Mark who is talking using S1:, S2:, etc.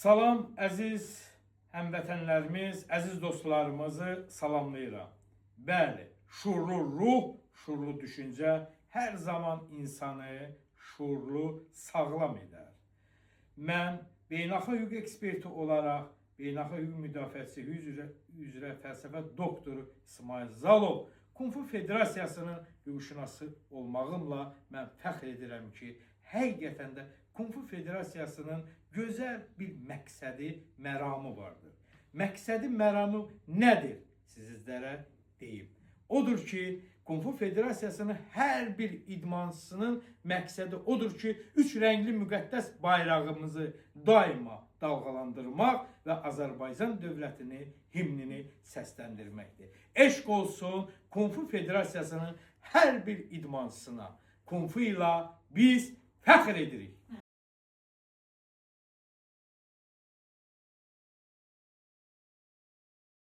S1: Salam əziz həmvətənlərimiz, əziz dostlarımızı salamlayıram. Bəli, şuurlu ruh, şuurlu düşüncə hər zaman insanı şuurlu, sağlam edər. Mən beynəlxalq hüquq eksperti olaraq beynəlxalq hüquq müdafiəsi üzrə fəlsəfə doktoru İsmail Zalov Kung Fu Federasiyasının hüquqşünası olmağımla mən fəxr edirəm ki, həqiqətən də Kung Fu Federasiyasının gözəl bir məqsədi, məramı vardır. Məqsədi, məramı nədir? Sizlərə deyim. Odur ki, Kung Fu Federasiyasının hər bir idmançısının məqsədi odur ki, 3 rəngli müqəddəs bayrağımızı daima dalğalandırmaq və Azərbaycan dövlətini, himnini səsləndirməkdir. Eşq olsun Kung Fu Federasiyasının hər bir idmançısına. Kung Fu ilə biz fəxr edirik.